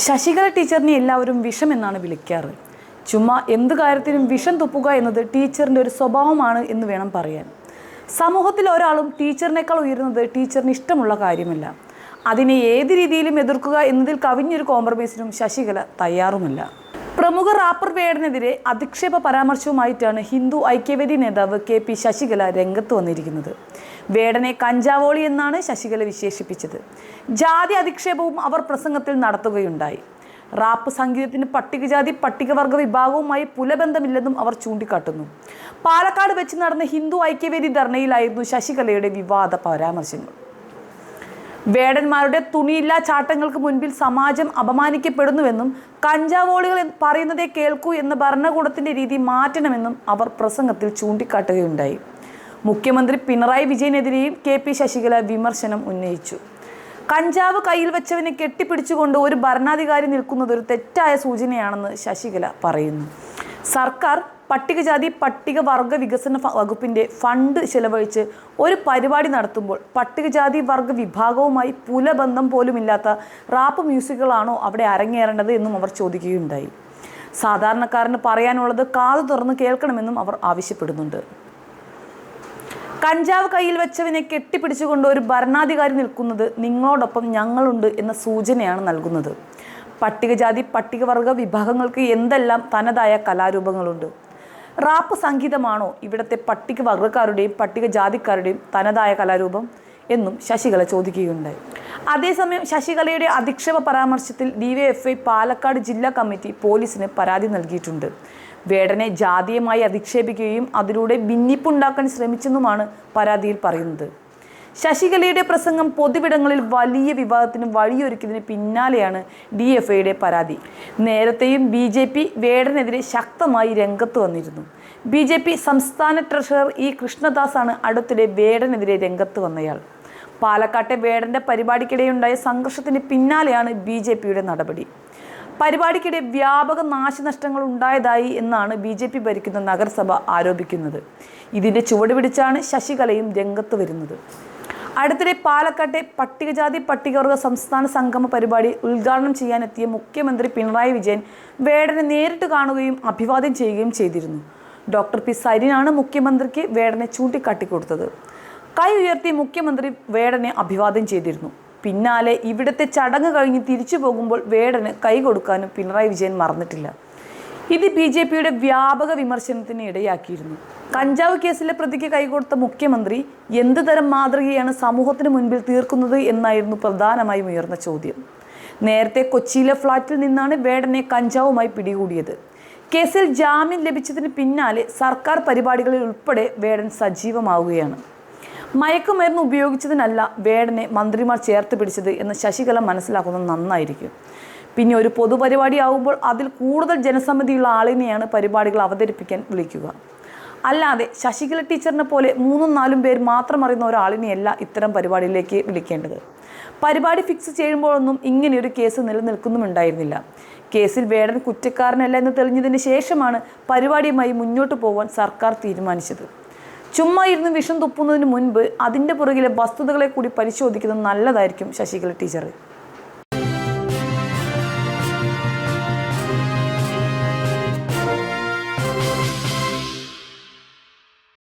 ശശികല ടീച്ചറിനെ എല്ലാവരും വിഷം എന്നാണ് വിളിക്കാറ്. ചുമ്മാ എന്ത് കാര്യത്തിനും വിഷം തുപ്പുക എന്നത് ടീച്ചറിൻ്റെ ഒരു സ്വഭാവമാണ് എന്ന് വേണം പറയാൻ. സമൂഹത്തിൽ ഒരാളും ടീച്ചറിനേക്കാൾ ഉയരുന്നത് ടീച്ചറിന് ഇഷ്ടമുള്ള കാര്യമല്ല. അതിനെ ഏത് രീതിയിലും എതിർക്കുക എന്നതിൽ കവിഞ്ഞൊരു കോംപ്രമൈസിനും ശശികല തയ്യാറുമല്ല. പ്രമുഖ റാപ്പർ വേടനെതിരെ അധിക്ഷേപ പരാമർശവുമായിട്ടാണ് ഹിന്ദു ഐക്യവേദി നേതാവ് KP ശശികല രംഗത്ത് വന്നിരിക്കുന്നത്. വേടനെ കഞ്ചാവോളി എന്നാണ് ശശികല വിശേഷിപ്പിച്ചത്. ജാതി അധിക്ഷേപവും അവർ പ്രസംഗത്തിൽ നടത്തുകയുണ്ടായി. റാപ്പ് സംഗീതത്തിന് പട്ടികജാതി പട്ടികവർഗ വിഭാഗവുമായി പുലബന്ധമില്ലെന്നും അവർ ചൂണ്ടിക്കാട്ടുന്നു. പാലക്കാട് വെച്ച് നടന്ന ഹിന്ദു ഐക്യവേദി ധർണയിലായിരുന്നു ശശികലയുടെ വിവാദ പരാമർശങ്ങൾ. വേടന്മാരുടെ തുണിയില്ലാ ചാട്ടങ്ങൾക്ക് മുൻപിൽ സമാജം അപമാനിക്കപ്പെടുന്നുവെന്നും കഞ്ചാവോളികൾ പറയുന്നതേ കേൾക്കൂ എന്ന ഭരണകൂടത്തിൻ്റെ രീതി മാറ്റണമെന്നും അവർ പ്രസംഗത്തിൽ ചൂണ്ടിക്കാട്ടുകയുണ്ടായി. മുഖ്യമന്ത്രി പിണറായി വിജയനെതിരെയും KP ശശികല വിമർശനം ഉന്നയിച്ചു. കഞ്ചാവ് കയ്യിൽ വെച്ചവനെ കെട്ടിപ്പിടിച്ചുകൊണ്ട് ഒരു ഭരണാധികാരി നിൽക്കുന്നത് ഒരു തെറ്റായ സൂചനയാണെന്ന് ശശികല പറയുന്നു. സർക്കാർ പട്ടികജാതി പട്ടികവർഗ വികസന വകുപ്പിൻ്റെ ഫണ്ട് ചെലവഴിച്ച് ഒരു പരിപാടി നടത്തുമ്പോൾ പട്ടികജാതി വർഗ വിഭാഗവുമായി പുലബന്ധം പോലുമില്ലാത്ത റാപ്പ് മ്യൂസിക്കുകളാണോ അവിടെ അരങ്ങേറേണ്ടത് എന്നും അവർ ചോദിക്കുകയുണ്ടായി. സാധാരണക്കാരന് പറയാനുള്ളത് കാതു തുറന്ന് കേൾക്കണമെന്നും അവർ ആവശ്യപ്പെടുന്നുണ്ട്. കഞ്ചാവ് കയ്യിൽ വെച്ചവനെ കെട്ടിപ്പിടിച്ചുകൊണ്ട് ഒരു ഭരണാധികാരി നിൽക്കുന്നത് നിങ്ങളോടൊപ്പം ഞങ്ങളുണ്ട് എന്ന സൂചനയാണ് നൽകുന്നത്. പട്ടികജാതി പട്ടികവർഗ വിഭാഗങ്ങൾക്ക് എന്തെല്ലാം തനതായ കലാരൂപങ്ങളുണ്ട്. റാപ്പ് സംഗീതമാണോ ഇവിടുത്തെ പട്ടികവർഗക്കാരുടെയും പട്ടികജാതിക്കാരുടെയും തനതായ കലാരൂപം എന്നും ശശികല ചോദിക്കുകയുണ്ടായി. അതേസമയം ശശികലയുടെ അധിക്ഷേപ പരാമർശത്തിൽ DYFI പാലക്കാട് ജില്ലാ കമ്മിറ്റി പോലീസിന് പരാതി നൽകിയിട്ടുണ്ട്. വേടനെ ജാതീയമായി അധിക്ഷേപിക്കുകയും അതിലൂടെ ഭിന്നിപ്പുണ്ടാക്കാൻ ശ്രമിച്ചെന്നുമാണ് പരാതിയിൽ പറയുന്നത്. ശശികലയുടെ പ്രസംഗം പൊതുവിടങ്ങളിൽ വലിയ വിവാദത്തിന് വഴിയൊരുക്കിയതിന് പിന്നാലെയാണ് DYFIയുടെ പരാതി. നേരത്തെയും BJP വേടനെതിരെ ശക്തമായി രംഗത്ത് വന്നിരുന്നു. BJP സംസ്ഥാന ട്രഷറർ E കൃഷ്ണദാസാണ് അടുത്തിടെ വേടനെതിരെ രംഗത്ത് വന്നയാൾ. പാലക്കാട്ടെ വേടൻ്റെ പരിപാടിക്കിടെയുണ്ടായ സംഘർഷത്തിന് പിന്നാലെയാണ് BJPയുടെ നടപടി. പരിപാടിക്കിടെ വ്യാപക നാശനഷ്ടങ്ങൾ ഉണ്ടായതായി എന്നാണ് BJP ഭരിക്കുന്ന നഗരസഭ ആരോപിക്കുന്നത്. ഇതിൻ്റെ ചുവട് പിടിച്ചാണ് ശശികലയും രംഗത്ത് വരുന്നത്. അടുത്തിടെ പാലക്കാട്ടെ പട്ടികജാതി പട്ടികവർഗ സംസ്ഥാന സംഗമ പരിപാടി ഉദ്ഘാടനം ചെയ്യാനെത്തിയ മുഖ്യമന്ത്രി പിണറായി വിജയൻ വേടനെ നേരിട്ട് കാണുകയും അഭിവാദ്യം ചെയ്യുകയും ചെയ്തിരുന്നു. Dr. P. സരിനാണ് മുഖ്യമന്ത്രിക്ക് വേടനെ ചൂണ്ടിക്കാട്ടിക്കൊടുത്തത്. കൈ ഉയർത്തി മുഖ്യമന്ത്രി വേടനെ അഭിവാദ്യം ചെയ്തിരുന്നു. പിന്നാലെ ഇവിടുത്തെ ചടങ്ങ് കഴിഞ്ഞ് തിരിച്ചു പോകുമ്പോൾ വേടന് കൈ കൊടുക്കാനും പിണറായി വിജയൻ മറന്നിട്ടില്ല. ഇത് BJPയുടെ വ്യാപക വിമർശനത്തിന് ഇടയാക്കിയിരുന്നു. കഞ്ചാവ് കേസിലെ പ്രതിക്ക് കൈകൊടുത്ത മുഖ്യമന്ത്രി എന്ത് തരം മാതൃകയാണ് സമൂഹത്തിന് മുൻപിൽ തീർക്കുന്നത് എന്നായിരുന്നു പ്രധാനമായും ഉയർന്ന ചോദ്യം. നേരത്തെ കൊച്ചിയിലെ ഫ്ളാറ്റിൽ നിന്നാണ് വേടനെ കഞ്ചാവുമായി പിടികൂടിയത്. കേസിൽ ജാമ്യം ലഭിച്ചതിന് പിന്നാലെ സർക്കാർ പരിപാടികളിൽ ഉൾപ്പെടെ വേടൻ സജീവമാവുകയാണ്. മയക്കുമരുന്ന് ഉപയോഗിച്ചതിനല്ല വേടനെ മന്ത്രിമാർ ചേർത്ത് പിടിച്ചത് എന്ന് ശശികല മനസ്സിലാക്കുന്നത് നന്നായിരിക്കും. പിന്നെ ഒരു പൊതുപരിപാടി ആകുമ്പോൾ അതിൽ കൂടുതൽ ജനസമ്മതിയുള്ള ആളിനെയാണ് പരിപാടികൾ അവതരിപ്പിക്കാൻ വിളിക്കുക. അല്ലാതെ ശശികല ടീച്ചറിനെ പോലെ 3-4 പേർ മാത്രം അറിയുന്ന ഒരാളിനെയല്ല ഇത്തരം പരിപാടിയിലേക്ക് വിളിക്കേണ്ടത്. പരിപാടി ഫിക്സ് ചെയ്യുമ്പോഴൊന്നും ഇങ്ങനെയൊരു കേസ് നിലനിൽക്കുന്നുമുണ്ടായിരുന്നില്ല. കേസിൽ വേടൻ കുറ്റക്കാരനല്ല എന്ന് തെളിഞ്ഞതിന് ശേഷമാണ് പരിപാടിയുമായി മുന്നോട്ട് പോകാൻ സർക്കാർ തീരുമാനിച്ചത്. ചുമ്മാ ഇരുന്ന് വിഷം തുപ്പുന്നതിന് മുൻപ് അതിൻ്റെ പുറകിലെ വസ്തുതകളെ കൂടി പരിശോധിക്കുന്നത് നല്ലതായിരിക്കും ശശികല ടീച്ചർ.